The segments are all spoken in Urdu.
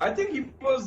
I think he was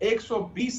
120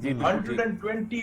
120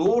2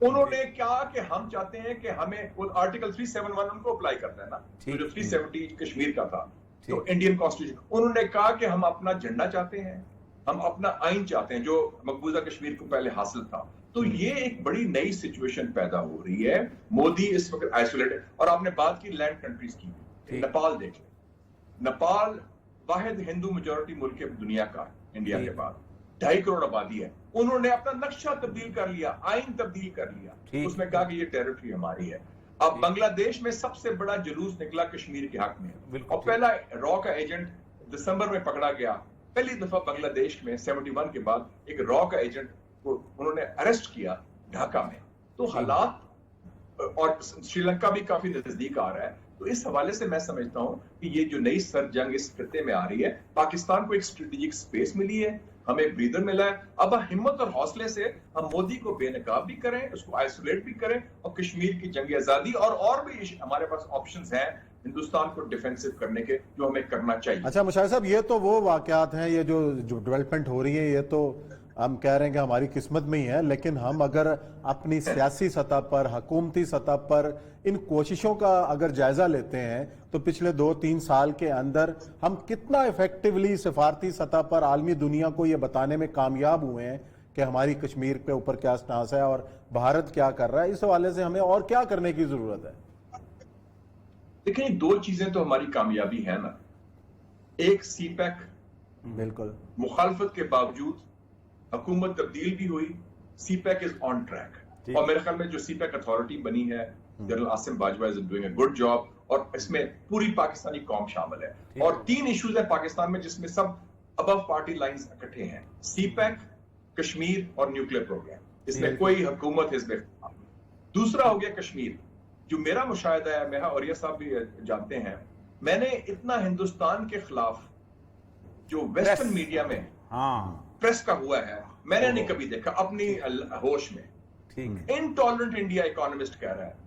انہوں نے کہا کہ ہم چاہتے ہیں کہ ہمیں آرٹیکل 371 ان کو اپلائی کرنا ہے نا، جو 370 کشمیر کا تھا، تو انڈین کانسٹیٹیوشن، انہوں نے کہا کہ ہم اپنا جھنڈا چاہتے ہیں، ہم اپنا آئین چاہتے ہیں جو مقبوضہ کشمیر کو پہلے حاصل تھا. تو یہ ایک بڑی نئی سچویشن پیدا ہو رہی ہے. مودی اس وقت آئسولیٹڈ. اور آپ نے بات کی لینڈ کنٹریز کی، نیپال دیکھ لیں. نیپال واحد ہندو میجورٹی ملک ہے دنیا کا انڈیا کے بعد، 2.5 کروڑ آبادی ہے. انہوں نے اپنا نقشہ تبدیل کر لیا، آئین تبدیل کر لیا، اس میں کہا کہ یہ ٹیریٹری ہماری ہے. اب بنگلہ دیش میں سب سے بڑا جلوس نکلا کشمیر کے حق میں، اور پہلا را کا ایجنٹ دسمبر میں پکڑا گیا. پہلی دفعہ بنگلہ دیش میں 71 کے بعد ایک را کا ایجنٹ کو انہوں نے اریسٹ کیا ڈھاکہ میں. تو حالات، اور سری لنکا بھی کافی نزدیک آ رہا ہے. تو اس حوالے سے میں سمجھتا ہوں کہ یہ جو نئی سر جنگ اس خطے میں آ رہی ہے، پاکستان کو ایک اسٹریٹجک سپیس ملی ہے، ہمیں بریدر ملا ہے. اب ہمت اور حوصلے سے ہم مودی کو بے نقاب بھی کریں، اس کو آئسولیٹ بھی کریں، اور کشمیر کی جنگ آزادی اور بھی ہمارے پاس آپشنز ہیں ہندوستان کو ڈیفینسو کرنے کے، جو ہمیں کرنا چاہیے. اچھا مشاہد صاحب، یہ تو وہ واقعات ہیں، یہ جو ڈیولپمنٹ ہو رہی ہے، یہ تو ہم کہہ رہے ہیں کہ ہماری قسمت میں ہی ہے. لیکن ہم اگر اپنی سیاسی سطح پر، حکومتی سطح پر ان کوششوں کا اگر جائزہ لیتے ہیں تو پچھلے 2-3 سال کے اندر ہم کتنا ایفیکٹولی سفارتی سطح پر عالمی دنیا کو یہ بتانے میں کامیاب ہوئے ہیں کہ ہماری کشمیر کے اوپر کیا سٹانس ہے اور بھارت کیا کر رہا ہے. اس حوالے سے ہمیں اور کیا کرنے کی ضرورت ہے؟ دیکھیں، 2 چیزیں تو ہماری کامیابی ہے نا. ایک سی پیک، بالکل مخالفت کے باوجود حکومت تبدیل بھی ہوئی، سی پیک از آن ٹریک. اور میرے خیال میں جو سی پیک اتھارٹی بنی ہے، general Asim Bajwa is doing a good job, اور اس میں پوری پاکستانی قوم شامل ہے. اور 3 ایشوز ہیں پاکستان میں جس میں سب ابو پارٹی لائنز اکٹھے ہیں: سی پیک، کشمیر اور نیوکلیر پروگرام. اس میں کوئی حکومت حزب اختلاف. دوسرا ہو گیا کشمیر. جو میرا مشاہدہ ہے، میہا اوریہ صاحب بھی جانتے ہیں، میں نے اتنا ہندوستان کے خلاف جو ویسٹرن میڈیا میں پریس کا ہوا ہے، میں نے نہیں کبھی دیکھا اپنی ہوش میں. انٹالرنٹ انڈیا اکانومسٹ کہہ رہا ہے،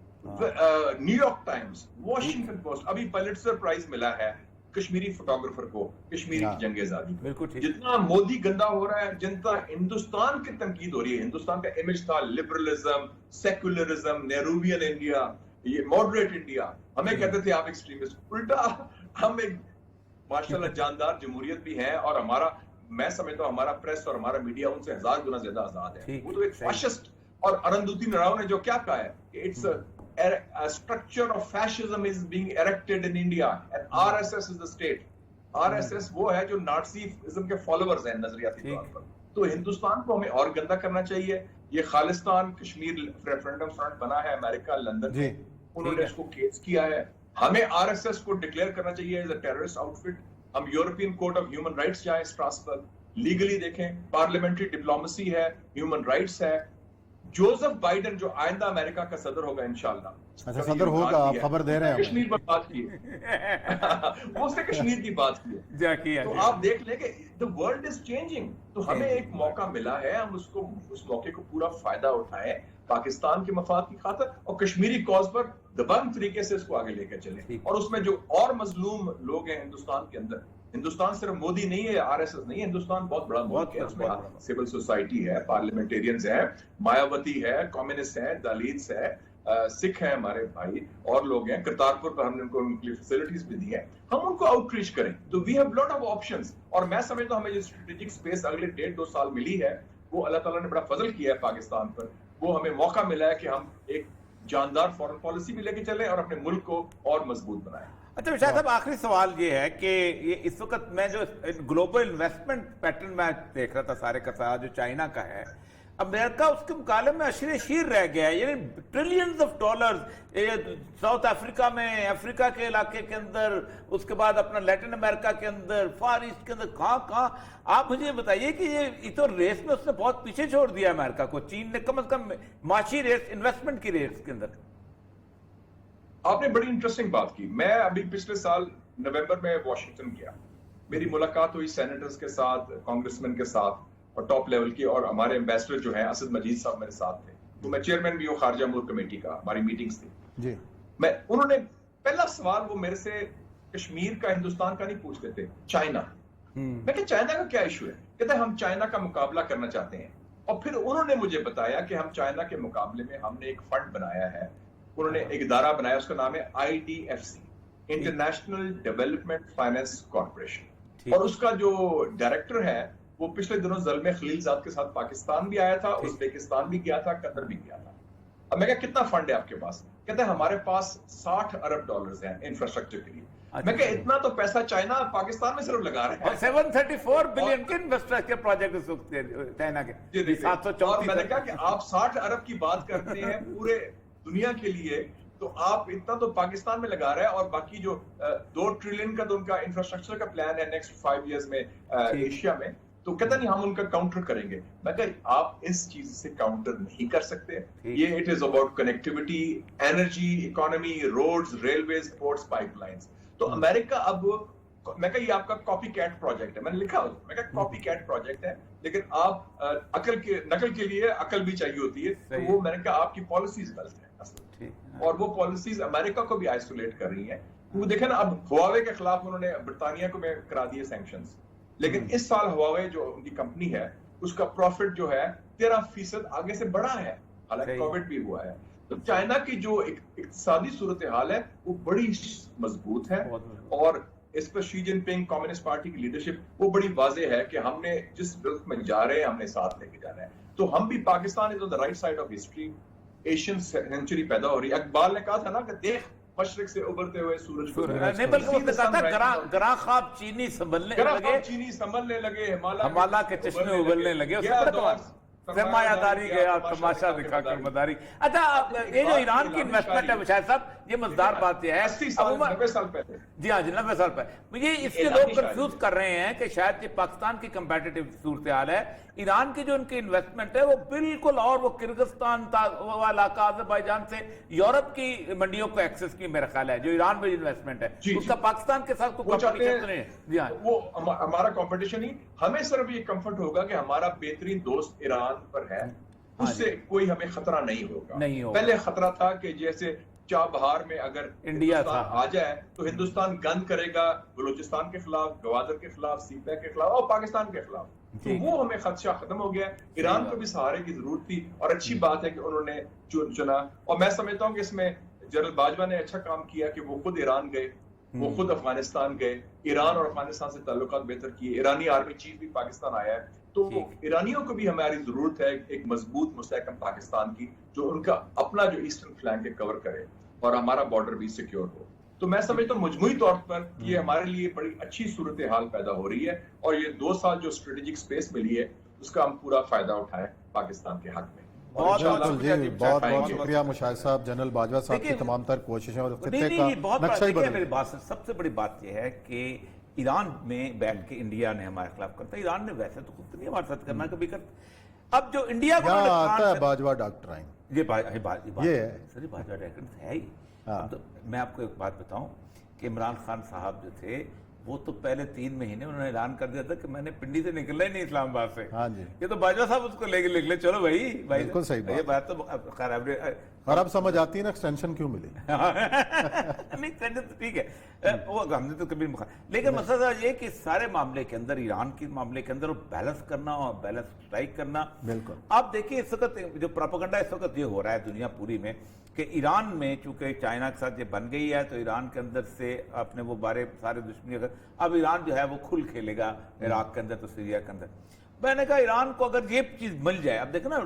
new York Times, Washington post, ابھی پلٹزر پرائز ملا ہے کشمیری فوٹوگرافر کو کشمیری کی جنگ آزادی. جتنا مودی گندا ہو رہا ہے، جتنا ہندوستان کی تنقید ہو رہی ہے، ہندوستان کا امیج تھا لبرلزم، سیکولرزم، نیرووین انڈیا، یہ ماڈریٹ انڈیا، ہمیں کہتے تھے آپ ایکسٹریمسٹ. الٹا ہم ایک ماشاءاللہ جاندار جمہوریت بھی ہے، اور ہمارا، میں سمجھتا ہوں ہمارا پریس اور ہمارا میڈیا ان سے 1000 گنا زیادہ آزاد ہے. وہ تو ایک فاشسٹ، اور ارندھتی نراؤ نے جو کیا کہا ہے کہ it's a structure of fascism is being erected in India and RSS is the state. RSS وہ ہے جو نازیزم کے فالوورز ہیں نظریاتی طور پر. تو ہندوستان کو ہمیں اور گندا کرنا چاہیے. یہ خالستان کشمیر ریفرنڈم فرنٹ بنا ہے امریکہ لندن میں، انہوں نے اس کو کیس کیا ہے. ہمیں RSS کو ڈکلیئر کرنا چاہیے ایز اے ٹیررسٹ آؤٹ فٹ. ہم European court of human rights جائیں اسٹراسبرگ، لیگلی دیکھیں، پارلیمنٹری ڈپلومیسی ہے، ہیومن رائٹس ہے. جوزف بائیڈن جو آئندہ امریکہ کا صدر ہوگا انشاءاللہ، اچھا صدر ہوگا، آپ خبر دے رہے ہیں، کشمیر پر بات کی وہ اس نے کشمیر کی بات کی. تو آپ دیکھ لیں کہ the world is changing. تو ہمیں ایک موقع ملا ہے، ہم اس موقع کو پورا فائدہ اٹھائیں پاکستان کے مفاد کی خاطر، اور کشمیری کاز پر دبنگ طریقے سے اس کو آگے لے کر چلیں. اور اس میں جو اور مظلوم لوگ ہیں ہندوستان کے اندر، ہندوستان صرف مودی نہیں ہے، RSS نہیں ہے، ہندوستان بہت بڑا ملک ہے. اس میں سول سوسائٹی ہے، پارلیمنٹیرینز ہیں، مایاوتی ہے، کمیونسٹ ہیں، دلتس ہے، سکھ ہیں ہمارے بھائی، اور لوگ ہیں. کرتارپور پر ہم نے ان کو ان کی فیسلٹیز بھی دی ہیں. ہم ان کو آؤٹ ریچ کریں. تو we have lot of options. اور میں سمجھتا ہوں ہمیں جو اسٹریٹجک اسپیس اگلے 1.5-2 سال ملی ہے، وہ اللہ تعالیٰ نے بڑا فضل کیا ہے پاکستان پر. وہ ہمیں موقع ملا ہے کہ ہم ایک جاندار فورن پالیسی بھی لے کے چلیں اور اپنے ملک کو اور مضبوط بنائیں. اچھا شاہد صاحب، آخری سوال یہ ہے کہ یہ اس وقت میں جو گلوبل انویسٹمنٹ پیٹرن میں دیکھ رہا تھا سارے کا سارا جو چائنا کا ہے، امریکہ اس کے مقابلے میں اشر شیر رہ گیا ہے. یعنی trillions of dollars South Africa میں، افریقہ کے علاقے کے اندر، اس کے بعد اپنا لیٹن امریکہ کے اندر، فار ایسٹ کے اندر، کہاں. آپ مجھے بتائیے کہ یہ تو ریس میں اس نے بہت پیچھے چھوڑ دیا امریکہ کو. چین نے کم از کم معاشی ریس، انویسٹمنٹ کی ریس کے اندر. آپ نے بڑی انٹرسٹنگ بات کی. میں ابھی پچھلے سال نومبر میں واشنگٹن گیا، میری ملاقات ہوئی سینیٹرز کے ساتھ، کانگریس مین کے ساتھ، اور ٹاپ لیول کی. اور ہمارے ایمبیسڈر جو ہیں اسد مجید صاحب میرے ساتھ تھے. تو میں چیئرمین بھی ہوں خارجہ امور کمیٹی کا، ہماری میٹنگز تھی جی. انہوں نے پہلا سوال وہ میرے سے کشمیر کا، ہندوستان کا نہیں پوچھتے تھے، چائنا. میں کہ چائنا کا کیا ایشو ہے؟ کہتے ہیں ہم چائنا کا مقابلہ کرنا چاہتے ہیں. اور پھر انہوں نے مجھے بتایا کہ ہم چائنا کے مقابلے میں ہم نے ایک فنڈ بنایا ہے، انہوں نے ایک ادارہ بنایا، اس کا نام ہے IDFC، international development finance corporation, اور اس کا جو ڈائریکٹر ہے وہ پچھلے دنوں زلمے خلیلزاد کے ساتھ پاکستان بھی آیا تھا، ازبیکستان بھی گیا تھا، قطر بھی گیا تھا۔ اب میں کہا کتنا فنڈ ہے آپ کے پاس؟ کہتے ہیں ہمارے پاس $60 ارب ہیں انفراسٹرکچر کے لیے۔ میں کہا اتنا تو پیسہ چائنا پاکستان میں صرف لگا رہے ہیں، 734 بلین کے انفراسٹرکچر پروجیکٹ اس وقت چائنا کے، اور میں نے کہا کہ آپ 60 ارب کی بات کرتے ہیں پورے دنیا کے لیے، تو آپ اتنا تو پاکستان میں لگا رہے ہیں، اور باقی جو 2 ٹریلین کا تو ان کا انفراسٹرکچر کا پلان ہے نیکسٹ 5 ایئرز میں ایشیا میں، تو کہتا نہیں ہم ان کا کاؤنٹر کریں گے۔ میں کہا آپ اس چیز سے کاؤنٹر نہیں کر سکتے، یہ it is about connectivity, energy, economy, roads, railways, ports, pipe lines. تو امریکہ اب، میں کہا یہ آپ کا کاپی کیٹ پروجیکٹ ہے، میں نے لکھا ہو، میں کہا کاپی کیٹ پروجیکٹ ہے، لیکن آپ نقل کے لیے عقل بھی چاہیے ہوتی ہے، تو وہ میں نے کہا آپ کی پالیسیز غلط ہیں اصل، اور وہ پالیسیز امریکہ کو بھی آئسولیٹ کر رہی ہیں۔ وہ دیکھیں نا، اب ہواوے کے خلاف انہوں نے برطانیہ کو میں کرا دیے سینکشنز، لیکن اس سال ہواوے جو ان کی کمپنی ہے اس کا پروفٹ جو ہے 13% آگے سے بڑا ہے، حالانکہ کووڈ بھی ہوا ہے۔ تو چائنا کی جو اقتصادی صورتحال ہے وہ بڑی مضبوط ہے، اور اس پر شی جن پنگ کمیونسٹ پارٹی کی لیڈرشپ وہ بڑی واضح ہے کہ ہم نے جس ملک میں جا رہے ہیں ہم نے ساتھ لے کے جانا ہے۔ تو ہم بھی، Pakistan is on the right side of history, Asian century پیدا ہو رہی ہے۔ اقبال نے کہا تھا نا کہ دیکھ مشرق سے ابھرتے ہوئے سورج کو، نیبل کو کہا تھا گراں خواب چینی سنبھلنے لگے، ہمالا کے چشمے ابلنے لگے، سرمایہ داری گیا تماشا دکھا کر مداری۔ اچھا، یہ جو ایران کی انویسٹمنٹ ہے مشاہد صاحب، یہ مزدار بات یہ ہے، 90 سال پہلے، جی ہاں جی 90 سال پہلے، یہ اس کے لوگ کنفیوز کر رہے ہیں کہ شاید یہ پاکستان کی کمپیٹیٹیو صورتحال ہے، ایران کی جو ان کی انویسٹمنٹ ہے وہ بالکل، اور وہ کرغزستان وہ علاقہ آذربائیجان سے یورپ کی منڈیوں کو ایکسس کی میرا خیال ہے، جو ایران میں انویسٹمنٹ ہے اس کا پاکستان کے ساتھ کوئی کمپٹیشن نہیں ہے۔ جی ہاں، وہ ہمارا کمپٹیشن ہی، ہمیں صرف یہ کمفرٹ ہوگا کہ ہمارا بہترین دوست ایران پر ہے، اس سے کوئی ہمیں خطرہ نہیں ہوگا۔ پہلے خطرہ تھا کہ جیسے چابہار میں اگر انڈیا آ جائے تو ہندوستان گند کرے گا بلوچستان کے خلاف، گوادر کے خلاف، سی پیک کے خلاف اور پاکستان کے خلاف، تو وہ ہمیں خدشہ ختم ہو گیا۔ ایران کو بھی سہارے کی ضرورت تھی، اور اچھی بات ہے کہ انہوں نے چنا، اور میں سمجھتا ہوں کہ اس میں جنرل باجوہ نے اچھا کام کیا کہ وہ خود ایران گئے، وہ خود افغانستان گئے، ایران اور افغانستان سے تعلقات بہتر کیے، ایرانی آرمی چیف بھی پاکستان آیا ہے، تو ایرانیوں کو بھی ہماری ضرورت ہے ایک مضبوط مستحکم پاکستان کی، جو ان کا اپنا جو ایسٹرن فلینک ہے کور کرے اور ہمارا بارڈر بھی سیکیور ہو۔ تو میں سمجھتا ہوں مجموعی طور پر یہ ہمارے لیے بڑی اچھی صورتحال پیدا ہو رہی ہے، اور یہ 2 سال جو اسٹریٹجک سپیس ملی ہے اس کا ہم پورا فائدہ اٹھائیں پاکستان کے حق میں۔ بہت بہت شکریہ مشاہد صاحب، جنرل باجوہ صاحب کی تمام تر کوششیں اور خطے کا نقشہ ہی بدل گیا۔ سب سے بڑی بات یہ ہے کہ ایران میں بیٹھ کے انڈیا نے ہمارے خلاف کرتا ہے، ایران نے ویسے تو خود نہیں ہمارے ساتھ کرنا کبھی کرتا، اب جو انڈیا کو آتا ہے باجوہ ڈاکٹر آئیں، یہ باجوہ ڈاکٹر ہے ہی۔ میں آپ کو ایک بات بتاؤں کہ عمران خان صاحب جو تھے وہ تو پہلے 3 مہینے انہوں نے اعلان کر دیا تھا کہ میں نے پنڈی سے نکلنا ہی نہیں اسلام آباد سے۔ ہاں جی، یہ تو باجوہ صاحب اس کو لے کے لکھ لے، چلو بھائی بالکل صحیح بات، یہ بات تو خیر اور اب سمجھ آتی ہے نا ایکسٹینشن کیوں ملی۔ نہیں تو ٹھیک ہے، وہ ہم نے تو کبھی لیکن مسئلہ یہ کہ سارے معاملے کے اندر، ایران کے معاملے کے اندر بیلنس کرنا اور بیلنس اسٹرائک کرنا، بالکل۔ آپ دیکھیے اس وقت جو پروپیگنڈا اس وقت یہ ہو رہا ہے دنیا پوری میں کہ ایران میں چونکہ چائنا کے ساتھ یہ بن گئی ہے تو ایران کے اندر سے اپنے وہ سارے دشمنی، اب ایران جو ہے وہ کھل کھیلے گا عراق کے اندر تو سیریا کے اندر۔ میں نے کہا ایران کو اگر یہ چیز مل جائے، اب دیکھیں نا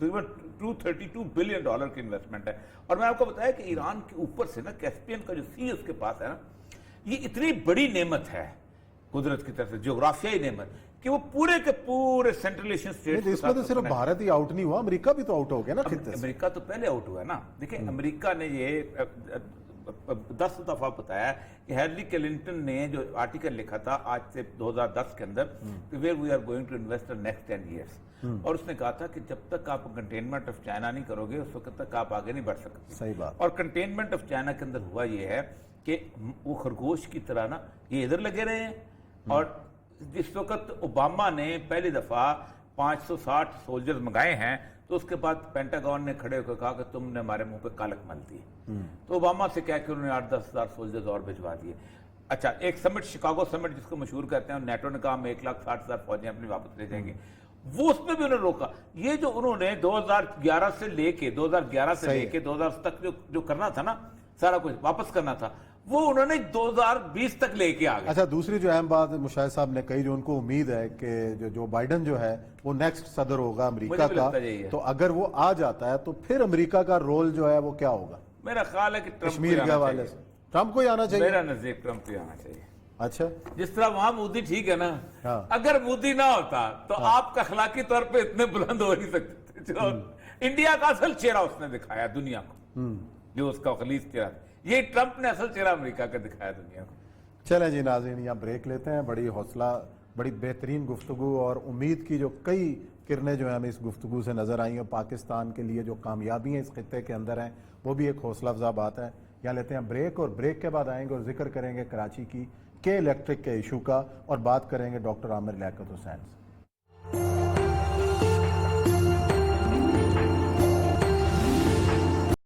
$232 بلین کی انویسٹمنٹ ہے، اور میں آپ کو بتایا کہ ایران کے اوپر سے نا کیسپین کا جو سی اس کے پاس ہے نا، یہ اتنی بڑی نعمت ہے قدرت کی طرف سے، جغرافیائی نعمت، کہ وہ پورے کے پورے سینٹرل ایشین اسٹیٹ، اس میں تو صرف بھارت ہی آؤٹ نہیں ہوا، امریکہ بھی تو آؤٹ ہو گیا نا خطے سے۔ امریکہ تو پہلے آؤٹ ہوا ہے نا، دیکھیں امریکہ نے یہ 10 دفعہ بتایا کہ ہیلری کلنٹن نے جو آرٹیکل لکھا تھا آج سے 2010 کے اندر کہ where we are going to invest in next 10 years, اور اس نے کہا تھا کہ جب تک آپ کنٹینمنٹ آف چائنا نہیں کرو گے اس وقت تک آپ آگے نہیں بڑھ سکتے۔ صحیح بات۔ اور کنٹینمنٹ آف چائنا کے اندر ہوا یہ ہے کہ وہ خرگوش کی طرح نا یہ ادھر لگے رہے ہیں، اور جس وقت اوباما نے پہلی دفعہ 560 سولجرز منگائے ہیں تو اس کے بعد پینٹاگون نے کھڑے ہو کر کہا کہ تم نے ہمارے منہ پہ کالک مل دی، تو اوباما سے کہہ کے انہوں نے 8-10 ہزار سولجرز اور بھجوا دیے۔ اچھا، ایک سمٹ شکاگو سمٹ جس کو مشہور کہتے ہیں، نیٹو نے کہا ہم 1,60,000 فوجیں اپنی واپس لے جائیں گے، وہ اس میں بھی انہوں نے روکا. یہ جو انہوں نے 2011 سے لے کے 2010 تک جو کرنا تھا نا, سارا کچھ واپس کرنا تھا, وہ انہوں نے 2020 تک لے کے آگئے. اچھا, دوسری جو اہم بات مشاہد صاحب نے کہی, جو ان کو امید ہے کہ جو بائیڈن جو ہے وہ نیکسٹ صدر ہوگا امریکہ کا, تو اگر وہ آ جاتا ہے تو پھر امریکہ کا رول جو ہے وہ کیا ہوگا؟ میرا خیال ہے کہ کشمیر کے حوالے سے ٹرمپ کو ہی آنا چاہیے. میرا نزدیک ٹرمپ کو آنا چاہیے. اچھا, جس طرح وہاں مودی ٹھیک ہے نا, ہاں. اگر مودی نہ ہوتا تو آپ کا اخلاقی طور پہ اتنے بلند ہو نہیں سکتے تھے. انڈیا کا اصل چہرہ اس نے دکھایا دنیا کو, جو اس کا خلیص چہرہ تھا. یہ ٹرمپ نے اصل چہرہ امریکہ کا دکھایا دنیا کو. چلیں جی ناظرین, یہاں بریک لیتے ہیں. بڑی حوصلہ, بڑی بہترین گفتگو اور امید کی جو کئی کرنیں جو ہیں ہمیں اس گفتگو سے نظر آئی ہیں. پاکستان کے لیے جو کامیابیاں اس خطے کے اندر ہیں وہ بھی ایک حوصلہ افزا بات ہے. یہاں لیتے ہیں بریک, اور بریک کے بعد آئیں گے اور ذکر کریں گے کراچی کی کے الیکٹرک کے ایشو کا, اور بات کریں گے ڈاکٹر عامر لیاقت حسین سے.